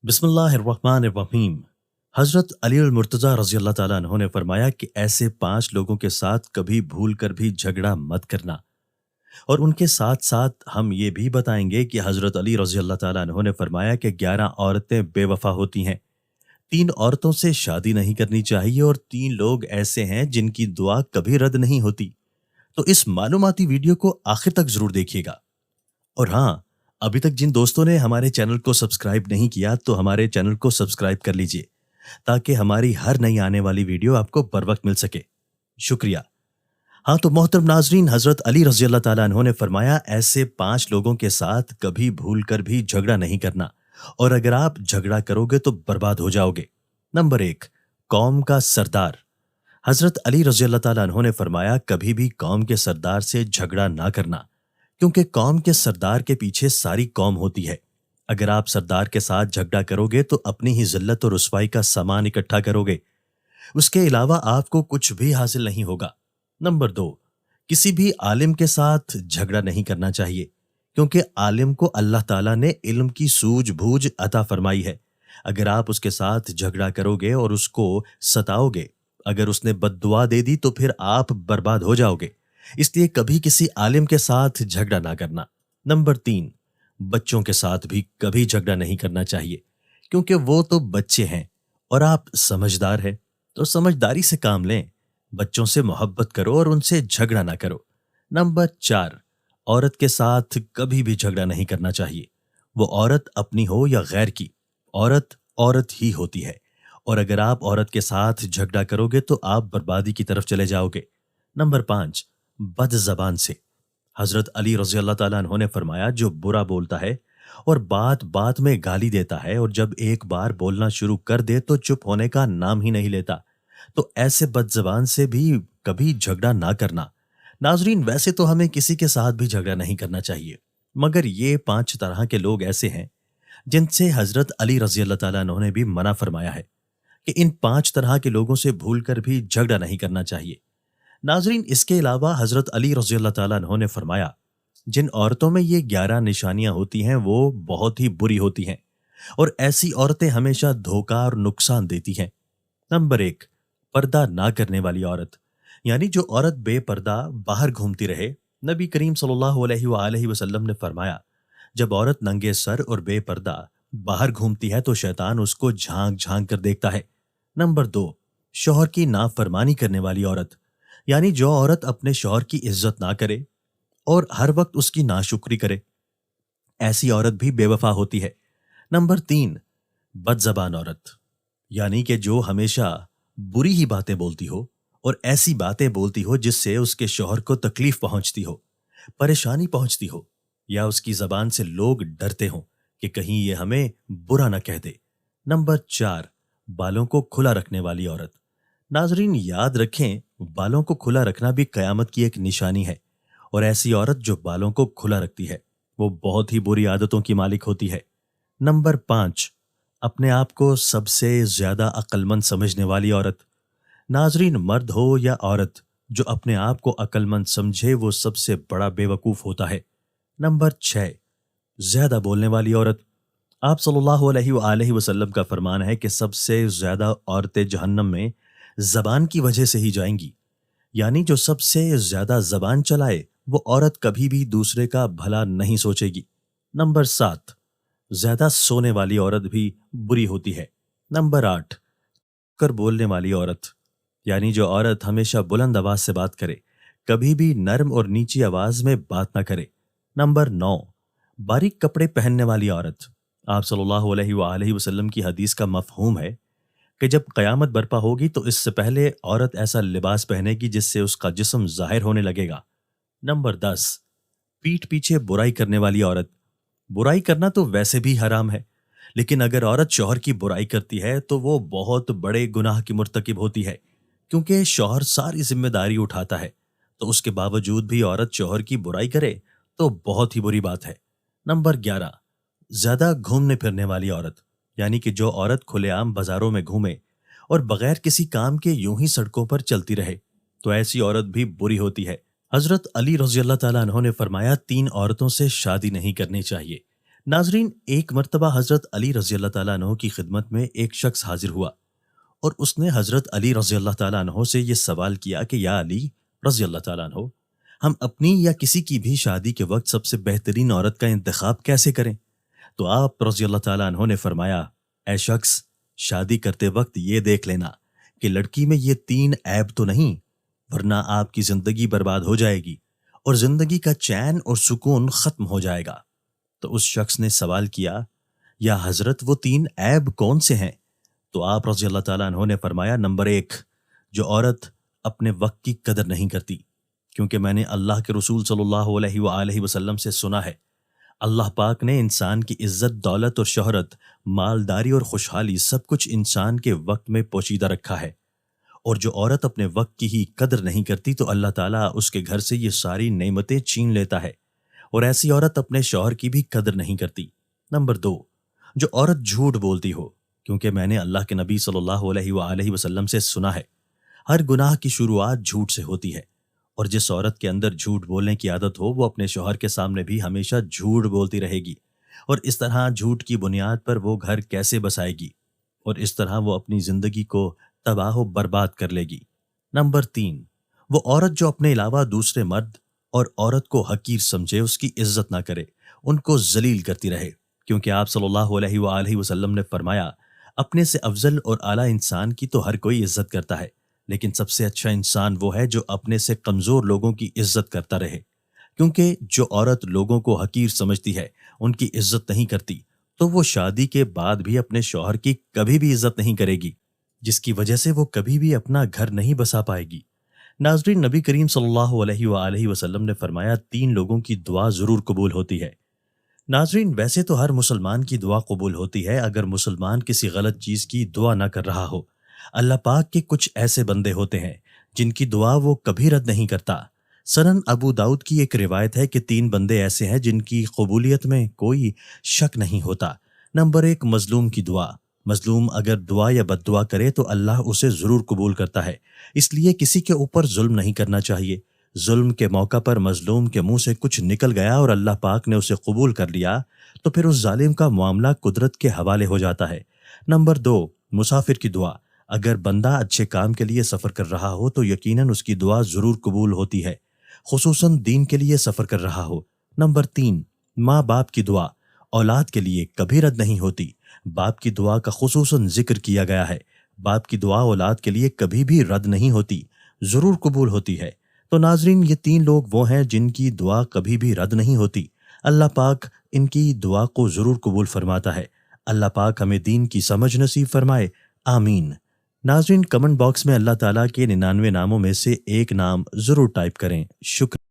بسم اللہ الرحمن الرحیم۔ حضرت علی المرتضیٰ رضی اللہ تعالیٰ عنہ نے فرمایا کہ ایسے 5 لوگوں کے ساتھ کبھی بھول کر بھی جھگڑا مت کرنا، اور ان کے ساتھ ساتھ ہم یہ بھی بتائیں گے کہ حضرت علی رضی اللہ تعالیٰ عنہ نے فرمایا کہ 11 عورتیں بے وفا ہوتی ہیں، 3 عورتوں سے شادی نہیں کرنی چاہیے، اور 3 لوگ ایسے ہیں جن کی دعا کبھی رد نہیں ہوتی۔ تو اس معلوماتی ویڈیو کو آخر تک ضرور دیکھیے گا۔ اور ہاں، ابھی تک جن دوستوں نے ہمارے چینل کو سبسکرائب نہیں کیا تو ہمارے چینل کو سبسکرائب کر لیجئے تاکہ ہماری ہر نئی آنے والی ویڈیو آپ کو بر وقت مل سکے۔ شکریہ۔ ہاں تو محترم ناظرین، حضرت علی رضی اللہ تعالیٰ عنہ نے فرمایا ایسے 5 لوگوں کے ساتھ کبھی بھول کر بھی جھگڑا نہیں کرنا، اور اگر آپ جھگڑا کرو گے تو برباد ہو جاؤ گے۔ نمبر 1، قوم کا سردار۔ حضرت علی رضی اللہ تعالیٰ عنہ نے فرمایا کبھی بھی قوم کے سردار سے جھگڑا نہ کرنا، کیونکہ قوم کے سردار کے پیچھے ساری قوم ہوتی ہے۔ اگر آپ سردار کے ساتھ جھگڑا کرو گے تو اپنی ہی ذلت اور رسوائی کا سامان اکٹھا کرو گے، اس کے علاوہ آپ کو کچھ بھی حاصل نہیں ہوگا۔ نمبر 2، کسی بھی عالم کے ساتھ جھگڑا نہیں کرنا چاہیے، کیونکہ عالم کو اللہ تعالیٰ نے علم کی سوجھ بوجھ عطا فرمائی ہے۔ اگر آپ اس کے ساتھ جھگڑا کرو گے اور اس کو ستاؤ گے، اگر اس نے بد دعا دے دی تو پھر آپ برباد ہو جاؤ گے۔ اس لیے کبھی کسی عالم کے ساتھ جھگڑا نہ کرنا۔ نمبر 3، بچوں کے ساتھ بھی کبھی جھگڑا نہیں کرنا چاہیے، کیونکہ وہ تو بچے ہیں اور آپ سمجھدار ہیں، تو سمجھداری سے کام لیں، بچوں سے محبت کرو اور ان سے جھگڑا نہ کرو۔ نمبر 4، عورت کے ساتھ کبھی بھی جھگڑا نہیں کرنا چاہیے، وہ عورت اپنی ہو یا غیر کی، عورت عورت ہی ہوتی ہے، اور اگر آپ عورت کے ساتھ جھگڑا کرو گے تو آپ بربادی کی طرف چلے جاؤ گے۔ نمبر 5، بد زبان سے۔ حضرت علی رضی اللہ تعالیٰ عنہ نے فرمایا جو برا بولتا ہے اور بات بات میں گالی دیتا ہے، اور جب ایک بار بولنا شروع کر دے تو چپ ہونے کا نام ہی نہیں لیتا، تو ایسے بد زبان سے بھی کبھی جھگڑا نہ کرنا۔ ناظرین، ویسے تو ہمیں کسی کے ساتھ بھی جھگڑا نہیں کرنا چاہیے، مگر یہ 5 طرح کے لوگ ایسے ہیں جن سے حضرت علی رضی اللہ تعالیٰ عنہ نے بھی منع فرمایا ہے کہ ان 5 طرح کے لوگوں سے بھول کر بھی جھگڑا نہیں کرنا چاہیے۔ ناظرین، اس کے علاوہ حضرت علی رضی اللہ تعالیٰ عنہ نے فرمایا جن عورتوں میں یہ 11 نشانیاں ہوتی ہیں وہ بہت ہی بری ہوتی ہیں، اور ایسی عورتیں ہمیشہ دھوکہ اور نقصان دیتی ہیں۔ نمبر 1، پردہ نہ کرنے والی عورت، یعنی جو عورت بے پردہ باہر گھومتی رہے۔ نبی کریم صلی اللہ علیہ وآلہ وسلم نے فرمایا جب عورت ننگے سر اور بے پردہ باہر گھومتی ہے تو شیطان اس کو جھانک جھانک کر دیکھتا ہے۔ نمبر 2، شوہر کی نافرمانی کرنے والی عورت، یعنی جو عورت اپنے شوہر کی عزت نہ کرے اور ہر وقت اس کی ناشکری کرے، ایسی عورت بھی بے وفا ہوتی ہے۔ نمبر 3، بد زبان عورت، یعنی کہ جو ہمیشہ بری ہی باتیں بولتی ہو اور ایسی باتیں بولتی ہو جس سے اس کے شوہر کو تکلیف پہنچتی ہو، پریشانی پہنچتی ہو، یا اس کی زبان سے لوگ ڈرتے ہوں کہ کہیں یہ ہمیں برا نہ کہہ دے۔ نمبر 4، بالوں کو کھلا رکھنے والی عورت۔ ناظرین، یاد رکھیں بالوں کو کھلا رکھنا بھی قیامت کی ایک نشانی ہے، اور ایسی عورت جو بالوں کو کھلا رکھتی ہے وہ بہت ہی بری عادتوں کی مالک ہوتی ہے۔ نمبر 5، اپنے آپ کو سب سے زیادہ عقل مند سمجھنے والی عورت۔ ناظرین، مرد ہو یا عورت، جو اپنے آپ کو عقل مند سمجھے وہ سب سے بڑا بے وقوف ہوتا ہے۔ نمبر 6، زیادہ بولنے والی عورت۔ آپ صلی اللہ علیہ وآلہ وسلم کا فرمان ہے کہ سب سے زیادہ عورتیں جہنم میں زبان کی وجہ سے ہی جائیں گی، یعنی جو سب سے زیادہ زبان چلائے وہ عورت کبھی بھی دوسرے کا بھلا نہیں سوچے گی۔ نمبر 7، زیادہ سونے والی عورت بھی بری ہوتی ہے۔ نمبر 8، کر بولنے والی عورت، یعنی جو عورت ہمیشہ بلند آواز سے بات کرے، کبھی بھی نرم اور نیچی آواز میں بات نہ کرے۔ نمبر 9، باریک کپڑے پہننے والی عورت۔ آپ صلی اللہ علیہ وآلہ وسلم کی حدیث کا مفہوم ہے کہ جب قیامت برپا ہوگی تو اس سے پہلے عورت ایسا لباس پہنے گی جس سے اس کا جسم ظاہر ہونے لگے گا۔ نمبر 10، پیٹھ پیچھے برائی کرنے والی عورت۔ برائی کرنا تو ویسے بھی حرام ہے، لیکن اگر عورت شوہر کی برائی کرتی ہے تو وہ بہت بڑے گناہ کی مرتکب ہوتی ہے، کیونکہ شوہر ساری ذمہ داری اٹھاتا ہے، تو اس کے باوجود بھی عورت شوہر کی برائی کرے تو بہت ہی بری بات ہے۔ نمبر 11، زیادہ گھومنے پھرنے والی عورت، یعنی کہ جو عورت کھلے عام بازاروں میں گھومے اور بغیر کسی کام کے یوں ہی سڑکوں پر چلتی رہے، تو ایسی عورت بھی بری ہوتی ہے۔ حضرت علی رضی اللہ تعالیٰ عنہ نے فرمایا 3 عورتوں سے شادی نہیں کرنی چاہیے۔ ناظرین، ایک مرتبہ حضرت علی رضی اللہ تعالیٰ عنہ کی خدمت میں ایک شخص حاضر ہوا اور اس نے حضرت علی رضی اللہ تعالیٰ عنہ سے یہ سوال کیا کہ یا علی رضی اللہ تعالیٰ عنہ، ہم اپنی یا کسی کی بھی شادی کے وقت سب سے بہترین عورت کا انتخاب کیسے کریں؟ تو آپ رضی اللہ تعالیٰ عنہ نے فرمایا، اے شخص، شادی کرتے وقت یہ دیکھ لینا کہ لڑکی میں یہ 3 عیب تو نہیں، ورنہ آپ کی زندگی برباد ہو جائے گی اور زندگی کا چین اور سکون ختم ہو جائے گا۔ تو اس شخص نے سوال کیا، یا حضرت وہ 3 عیب کون سے ہیں؟ تو آپ رضی اللہ تعالیٰ عنہ نے فرمایا، نمبر 1، جو عورت اپنے وقت کی قدر نہیں کرتی، کیونکہ میں نے اللہ کے رسول صلی اللہ علیہ وآلہ وسلم سے سنا ہے، اللہ پاک نے انسان کی عزت، دولت اور شہرت، مالداری اور خوشحالی سب کچھ انسان کے وقت میں پوشیدہ رکھا ہے، اور جو عورت اپنے وقت کی ہی قدر نہیں کرتی تو اللہ تعالیٰ اس کے گھر سے یہ ساری نعمتیں چھین لیتا ہے، اور ایسی عورت اپنے شوہر کی بھی قدر نہیں کرتی۔ نمبر 2، جو عورت جھوٹ بولتی ہو، کیونکہ میں نے اللہ کے نبی صلی اللہ علیہ وآلہ وسلم سے سنا ہے، ہر گناہ کی شروعات جھوٹ سے ہوتی ہے، اور جس عورت کے اندر جھوٹ بولنے کی عادت ہو وہ اپنے شوہر کے سامنے بھی ہمیشہ جھوٹ بولتی رہے گی، اور اس طرح جھوٹ کی بنیاد پر وہ گھر کیسے بسائے گی، اور اس طرح وہ اپنی زندگی کو تباہ و برباد کر لے گی۔ نمبر 3، وہ عورت جو اپنے علاوہ دوسرے مرد اور عورت کو حقیر سمجھے، اس کی عزت نہ کرے، ان کو ذلیل کرتی رہے، کیونکہ آپ صلی اللہ علیہ وآلہ وسلم نے فرمایا، اپنے سے افضل اور اعلیٰ انسان کی تو ہر کوئی عزت کرتا ہے، لیکن سب سے اچھا انسان وہ ہے جو اپنے سے کمزور لوگوں کی عزت کرتا رہے، کیونکہ جو عورت لوگوں کو حقیر سمجھتی ہے، ان کی عزت نہیں کرتی، تو وہ شادی کے بعد بھی اپنے شوہر کی کبھی بھی عزت نہیں کرے گی، جس کی وجہ سے وہ کبھی بھی اپنا گھر نہیں بسا پائے گی۔ ناظرین، نبی کریم صلی اللہ علیہ وآلہ وسلم نے فرمایا، 3 لوگوں کی دعا ضرور قبول ہوتی ہے۔ ناظرین، ویسے تو ہر مسلمان کی دعا قبول ہوتی ہے اگر مسلمان کسی غلط چیز کی دعا نہ کر رہا ہو۔ اللہ پاک کے کچھ ایسے بندے ہوتے ہیں جن کی دعا وہ کبھی رد نہیں کرتا۔ سنن ابو داؤد کی ایک روایت ہے کہ 3 بندے ایسے ہیں جن کی قبولیت میں کوئی شک نہیں ہوتا۔ نمبر 1، مظلوم کی دعا۔ مظلوم اگر دعا یا بد دعا کرے تو اللہ اسے ضرور قبول کرتا ہے، اس لیے کسی کے اوپر ظلم نہیں کرنا چاہیے۔ ظلم کے موقع پر مظلوم کے منہ سے کچھ نکل گیا اور اللہ پاک نے اسے قبول کر لیا تو پھر اس ظالم کا معاملہ قدرت کے حوالے ہو جاتا ہے۔ نمبر 2، مسافر کی دعا۔ اگر بندہ اچھے کام کے لیے سفر کر رہا ہو تو یقیناً اس کی دعا ضرور قبول ہوتی ہے، خصوصاً دین کے لیے سفر کر رہا ہو۔ نمبر 3، ماں باپ کی دعا اولاد کے لیے کبھی رد نہیں ہوتی۔ باپ کی دعا کا خصوصاً ذکر کیا گیا ہے۔ باپ کی دعا اولاد کے لیے کبھی بھی رد نہیں ہوتی، ضرور قبول ہوتی ہے۔ تو ناظرین، یہ 3 لوگ وہ ہیں جن کی دعا کبھی بھی رد نہیں ہوتی۔ اللہ پاک ان کی دعا کو ضرور قبول فرماتا ہے۔ اللہ پاک ہمیں دین کی سمجھ نصیب فرمائے، آمین۔ ناظرین، کمنٹ باکس میں اللہ تعالیٰ کے 99 ناموں میں سے ایک نام ضرور ٹائپ کریں۔ شکریہ۔